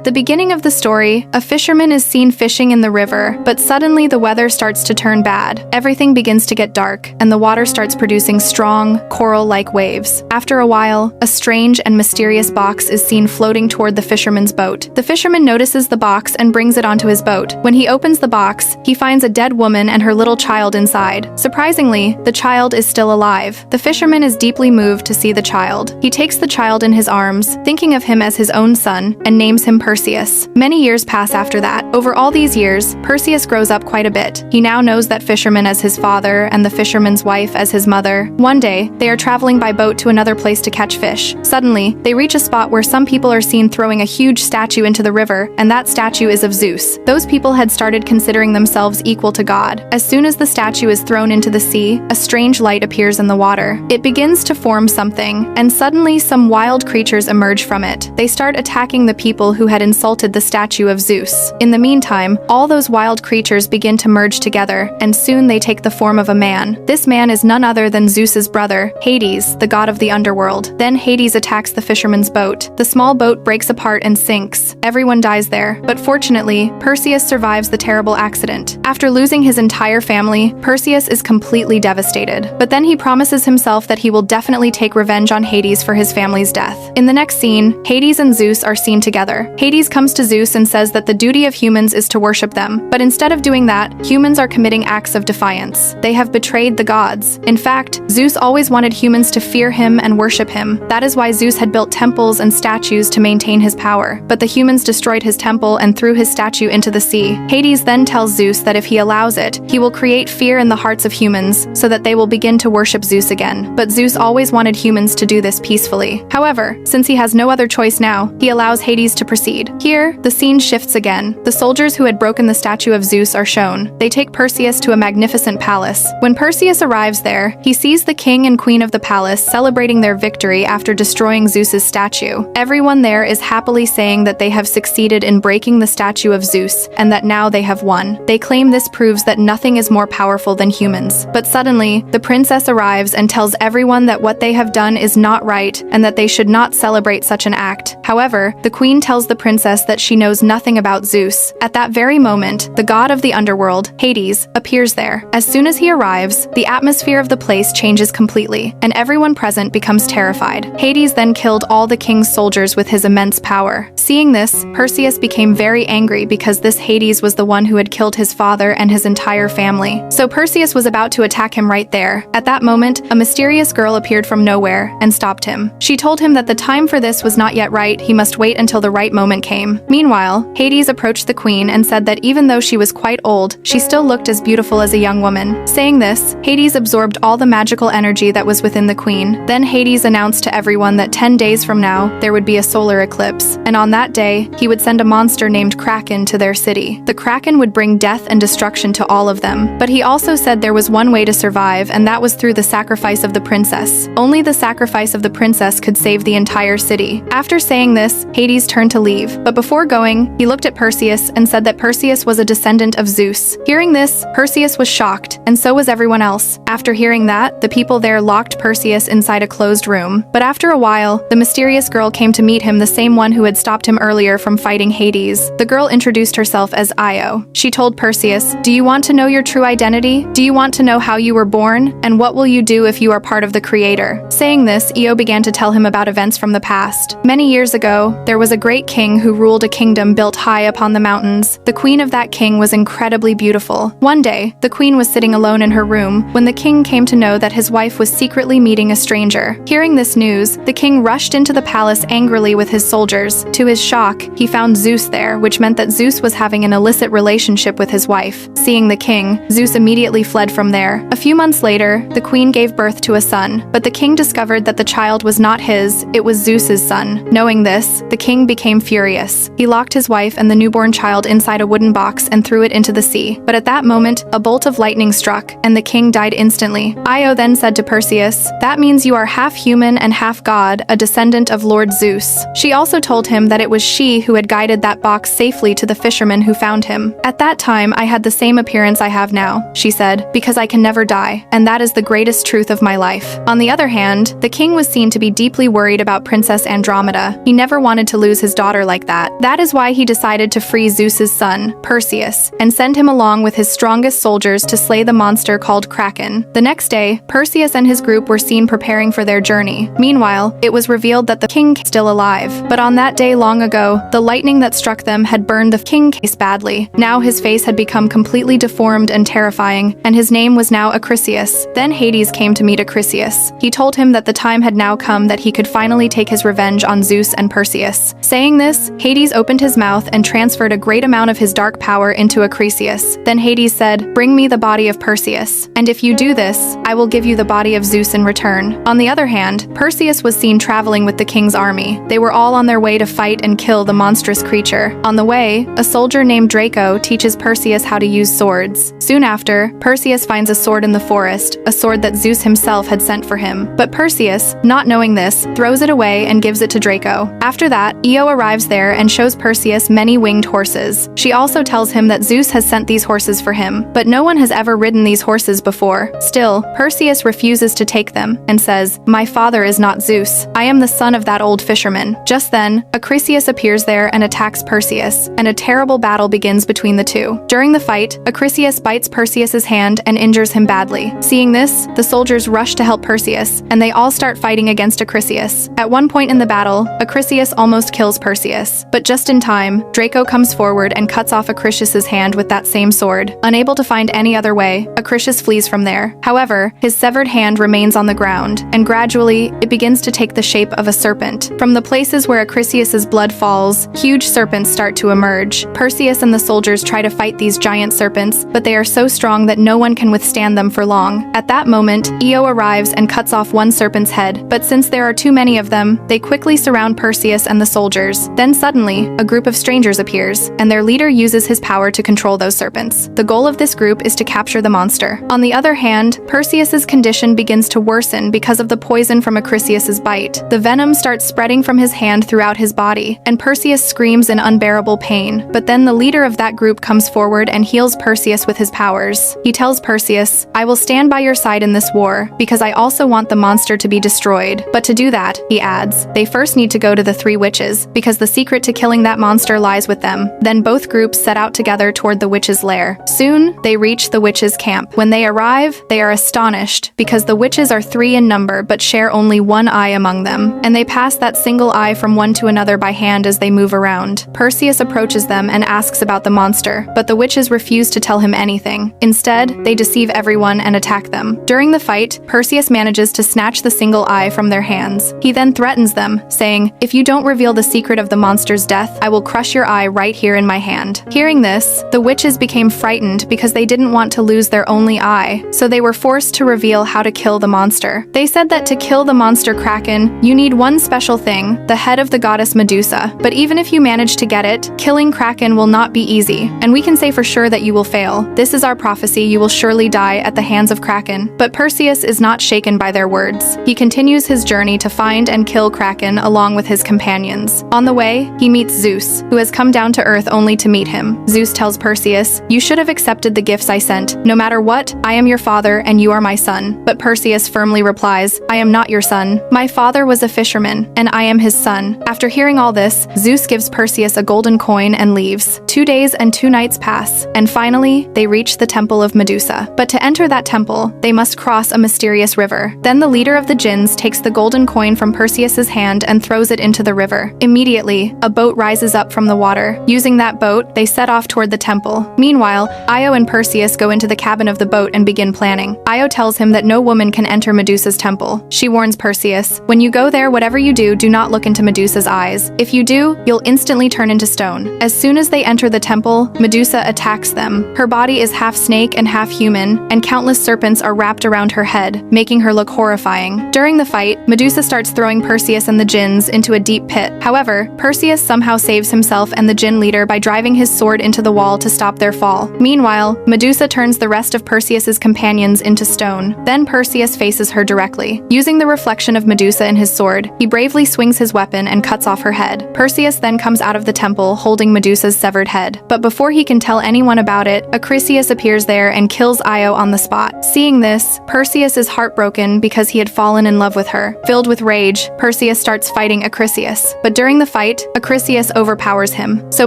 The beginning of the story, a fisherman is seen fishing in the river, but suddenly the weather starts to turn bad. Everything begins to get dark, and the water starts producing strong, coral-like waves. After a while, a strange and mysterious box is seen floating toward the fisherman's boat. The fisherman notices the box and brings it onto his boat. When he opens the box, he finds a dead woman and her little child inside. Surprisingly, the child is still alive. The fisherman is deeply moved to see the child. He takes the child in his arms, thinking of him as his own son, and names him Perseus. Many years pass after that. Over all these years, Perseus grows up quite a bit. He now knows that fisherman as his father and the fisherman's wife as his mother. One day, they are traveling by boat to another place to catch fish. Suddenly, they reach a spot where some people are seen throwing a huge statue into the river, and that statue is of Zeus. Those people had started considering themselves equal to God. As soon as the statue is thrown into the sea, a strange light appears in the water. It begins to form something, and suddenly some wild creatures emerge from it. They start attacking the people who had insulted the statue of Zeus. In the meantime, all those wild creatures begin to merge together, and soon they take the form of a man. This man is none other than Zeus's brother, Hades, the god of the underworld. Then Hades attacks the fisherman's boat. The small boat breaks apart and sinks. Everyone dies there, but fortunately, Perseus survives the terrible accident. After losing his entire family, Perseus is completely devastated. But then he promises himself that he will definitely take revenge on Hades for his family's death. In the next scene, Hades and Zeus are seen together. Hades comes to Zeus and says that the duty of humans is to worship them, but instead of doing that, humans are committing acts of defiance. They have betrayed the gods. In fact, Zeus always wanted humans to fear him and worship him. That is why Zeus had built temples and statues to maintain his power. But the humans destroyed his temple and threw his statue into the sea. Hades then tells Zeus that if he allows it, he will create fear in the hearts of humans so that they will begin to worship Zeus again. But Zeus always wanted humans to do this peacefully. However, since he has no other choice now, he allows Hades to proceed. Here, the scene shifts again. The soldiers who had broken the statue of Zeus are shown. They take Perseus to a magnificent palace. When Perseus arrives there, he sees the king and queen of the palace celebrating their victory after destroying Zeus's statue. Everyone there is happily saying that they have succeeded in breaking the statue of Zeus, and that now they have won. They claim this proves that nothing is more powerful than humans. But suddenly, the princess arrives and tells everyone that what they have done is not right, and that they should not celebrate such an act. However, the queen tells the princess that she knows nothing about Zeus. At that very moment, the god of the underworld, Hades, appears there. As soon as he arrives, the atmosphere of the place changes completely, and everyone present becomes terrified. Hades then killed all the king's soldiers with his immense power. Seeing this, Perseus became very angry because this Hades was the one who had killed his father and his entire family. So Perseus was about to attack him right there. At that moment, a mysterious girl appeared from nowhere and stopped him. She told him that the time for this was not yet right, he must wait until the right moment came. Meanwhile, Hades approached the queen and said that even though she was quite old, she still looked as beautiful as a young woman. Saying this, Hades absorbed all the magical energy that was within the queen. Then Hades announced to everyone that 10 days from now, there would be a solar eclipse, and on that day, he would send a monster named Kraken to their city. The Kraken would bring death and destruction to all of them. But he also said there was one way to survive, and that was through the sacrifice of the princess. Only the sacrifice of the princess could save the entire city. After saying this, Hades turned to leave. But before going, he looked at Perseus and said that Perseus was a descendant of Zeus. Hearing this, Perseus was shocked, and so was everyone else. After hearing that, the people there locked Perseus inside a closed room. But after a while, the mysterious girl came to meet him, the same one who had stopped him earlier from fighting Hades. The girl introduced herself as Io. She told Perseus, "Do you want to know your true identity? Do you want to know how you were born? And what will you do if you are part of the Creator?" Saying this, Io began to tell him about events from the past. Many years ago, there was a great king who ruled a kingdom built high upon the mountains. The queen of that king was incredibly beautiful. One day, the queen was sitting alone in her room when the king came to know that his wife was secretly meeting a stranger. Hearing this news, the king rushed into the palace angrily with his soldiers. To his shock, he found Zeus there, which meant that Zeus was having an illicit relationship with his wife. Seeing the king, Zeus immediately fled from there. A few months later, the queen gave birth to a son, but the king discovered that the child was not his, it was Zeus's son. Knowing this, the king became furious. He locked his wife and the newborn child inside a wooden box and threw it into the sea. But at that moment, a bolt of lightning struck, and the king died instantly. Io then said to Perseus, "That means you are half human and half god, a descendant of Lord Zeus." She also told him that it was she who had guided that box safely to the fisherman who found him. "At that time, I had the same appearance I have now," she said, "because I can never die, and that is the greatest truth of my life." On the other hand, the king was seen to be deeply worried about Princess Andromeda. He never wanted to lose his daughter like that. That is why he decided to free Zeus's son, Perseus, and send him along with his strongest soldiers to slay the monster called Kraken. The next day, Perseus and his group were seen preparing for their journey. Meanwhile, it was revealed that the king was still alive. But on that day long ago, the lightning that struck them had burned the king case badly. Now his face had become completely deformed and terrifying, and his name was now Acrisius. Then Hades came to meet Acrisius. He told him that the time had now come that he could finally take his revenge on Zeus and Perseus. Saying this, Hades opened his mouth and transferred a great amount of his dark power into Acrisius. Then Hades said, "Bring me the body of Perseus, and if you do this, I will give you the body of Zeus in return." On the other hand, Perseus was seen traveling with the king's army. They were all on their way to fight and kill the monstrous creature. On the way, a soldier named Draco teaches Perseus how to use swords. Soon after, Perseus finds a sword in the forest, a sword that Zeus himself had sent for him. But Perseus, not knowing this, throws it away and gives it to Draco. After that, Io arrives there and shows Perseus many winged horses. She also tells him that Zeus has sent these horses for him, but no one has ever ridden these horses before. Still, Perseus refuses to take them and says, "My father is not Zeus. I am the son of that old fisherman." Just then, Acrisius appears there and attacks Perseus, and a terrible battle begins between the two. During the fight, Acrisius bites Perseus's hand and injures him badly. Seeing this, the soldiers rush to help Perseus, and they all start fighting against Acrisius. At one point in the battle, Acrisius almost kills Perseus, but just in time, Draco comes forward and cuts off Acrisius's hand with that same sword. Unable to find any other way, Acrisius flees from there. However, his severed hand remains on the ground, and gradually, it begins to take the shape of a serpent. From the places where Acrisius's blood falls, huge serpents start to emerge. Perseus and the soldiers try to fight these giant serpents, but they are so strong that no one can withstand them for long. At that moment, Io arrives and cuts off one serpent's head, but since there are too many of them, they quickly surround Perseus and the soldiers. Then suddenly, a group of strangers appears, and their leader uses his power to control those serpents. The goal of this group is to capture the monster. On the other hand, Perseus's condition begins to worsen because of the poison from Acrisius's bite. The venom starts spreading from his hand throughout his body, and Perseus screams in unbearable pain. But then the leader of that group comes forward and heals Perseus with his powers. He tells Perseus, "I will stand by your side in this war, because I also want the monster to be destroyed. But to do that," he adds, "they first need to go to the three witches, because the secret to killing that monster lies with them." Then both groups set out together toward the witches' lair. Soon, they reach the witches' camp. When they arrive, they are astonished, because the witches are 3 in number but share only one eye among them, and they pass that single eye from one to another by hand as they move around. Perseus approaches them and asks about the monster, but the witches refuse to tell him anything. Instead, they deceive everyone and attack them. During the fight, Perseus manages to snatch the single eye from their hands. He then threatens them, saying, "If you don't reveal the secret of the monster's death, I will crush your eye right here in my hand." Hearing this, the witches became frightened because they didn't want to lose their only eye, so they were forced to reveal how to kill the monster. They said that to kill the monster Kraken, you need one special thing, the head of the goddess Medusa. But even if you manage to get it, killing Kraken will not be easy, and we can say for sure that you will fail. This is our prophecy, you will surely die at the hands of Kraken. But Perseus is not shaken by their words. He continues his journey to find and kill Kraken along with his companions. On the way, he meets Zeus, who has come down to Earth only to meet him. Zeus tells Perseus, "You should have accepted the gifts I sent. No matter what, I am your father and you are my son." But Perseus firmly replies, "I am not your son. My father was a fisherman, and I am his son." After hearing all this, Zeus gives Perseus a golden coin and leaves. 2 days and 2 nights pass, and finally, they reach the temple of Medusa. But to enter that temple, they must cross a mysterious river. Then the leader of the jinns takes the golden coin from Perseus's hand and throws it into the river. Immediately, a boat rises up from the water. Using that boat, they set off toward the temple. Meanwhile, Io and Perseus go into the cabin of the boat and begin planning. Io tells him that no woman can enter Medusa's temple. She warns Perseus, "When you go there, whatever you do not look into Medusa's eyes. If you do, you'll instantly turn into stone." As soon as they enter the temple, Medusa attacks them. Her body is half snake and half human, and countless serpents are wrapped around her head, making her look horrifying. During the fight, Medusa starts throwing Perseus and the jinns into a deep pit. However, Perseus somehow saves himself and the jinn leader by driving his sword into the wall to stop their fall. Meanwhile, Medusa turns the rest of Perseus's companions into stone. Then Perseus faces her directly. Using the reflection of Medusa in his sword, he bravely swings his weapon and cuts off her head. Perseus then comes out of the temple holding Medusa's severed head. But before he can tell anyone about it, Acrisius appears there and kills Io on the spot. Seeing this, Perseus is heartbroken because he had fallen in love with her. Filled with rage, Perseus starts fighting Acrisius. But during the fight, fight, Acrisius overpowers him. So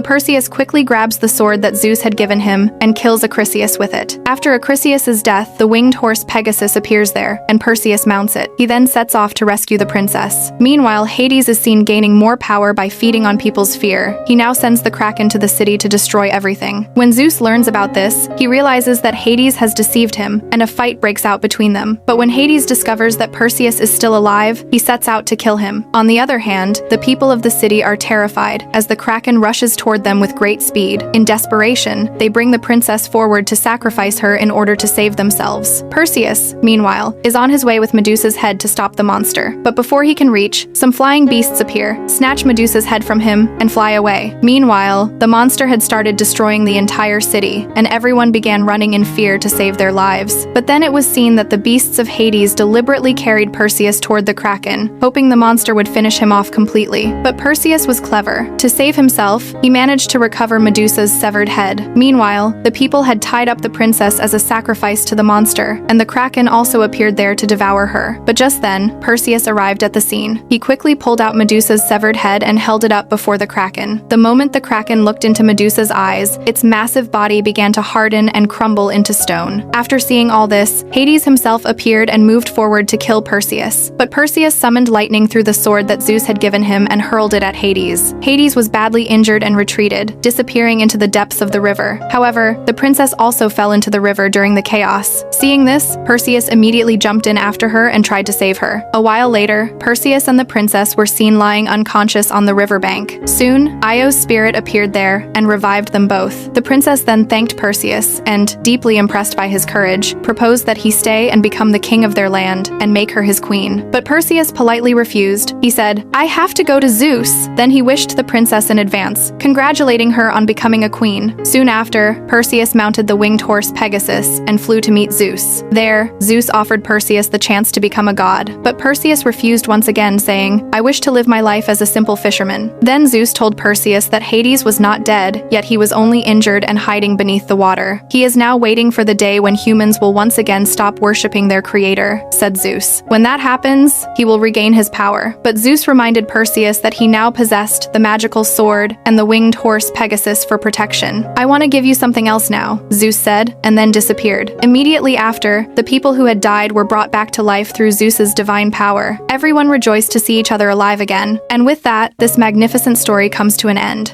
Perseus quickly grabs the sword that Zeus had given him and kills Acrisius with it. After Acrisius's death, the winged horse Pegasus appears there, and Perseus mounts it. He then sets off to rescue the princess. Meanwhile, Hades is seen gaining more power by feeding on people's fear. He now sends the Kraken to the city to destroy everything. When Zeus learns about this, he realizes that Hades has deceived him, and a fight breaks out between them. But when Hades discovers that Perseus is still alive, he sets out to kill him. On the other hand, the people of the city are terrified as the Kraken rushes toward them with great speed. In desperation, they bring the princess forward to sacrifice her in order to save themselves. Perseus, meanwhile, is on his way with Medusa's head to stop the monster. But before he can reach, some flying beasts appear, snatch Medusa's head from him, and fly away. Meanwhile, the monster had started destroying the entire city, and everyone began running in fear to save their lives. But then it was seen that the beasts of Hades deliberately carried Perseus toward the Kraken, hoping the monster would finish him off completely. But Perseus was clever. To save himself, he managed to recover Medusa's severed head. Meanwhile, the people had tied up the princess as a sacrifice to the monster, and the Kraken also appeared there to devour her. But just then, Perseus arrived at the scene. He quickly pulled out Medusa's severed head and held it up before the Kraken. The moment the Kraken looked into Medusa's eyes, its massive body began to harden and crumble into stone. After seeing all this, Hades himself appeared and moved forward to kill Perseus. But Perseus summoned lightning through the sword that Zeus had given him and hurled it at Hades. Hades was badly injured and retreated, disappearing into the depths of the river. However, the princess also fell into the river during the chaos. Seeing this, Perseus immediately jumped in after her and tried to save her. A while later, Perseus and the princess were seen lying unconscious on the riverbank. Soon, Io's spirit appeared there and revived them both. The princess then thanked Perseus and, deeply impressed by his courage, proposed that he stay and become the king of their land and make her his queen. But Perseus politely refused. He said, "I have to go to Zeus." Then he wished the princess in advance, congratulating her on becoming a queen. Soon after, Perseus mounted the winged horse Pegasus and flew to meet Zeus. There, Zeus offered Perseus the chance to become a god, but Perseus refused once again, saying, "I wish to live my life as a simple fisherman." Then Zeus told Perseus that Hades was not dead, yet he was only injured and hiding beneath the water. "He is now waiting for the day when humans will once again stop worshipping their creator," said Zeus. "When that happens, he will regain his power." But Zeus reminded Perseus that he now possessed the magical sword and the winged horse Pegasus for protection. "I want to give you something else now," Zeus said, and then disappeared. Immediately after, the people who had died were brought back to life through Zeus's divine power. Everyone rejoiced to see each other alive again. And with that, this magnificent story comes to an end.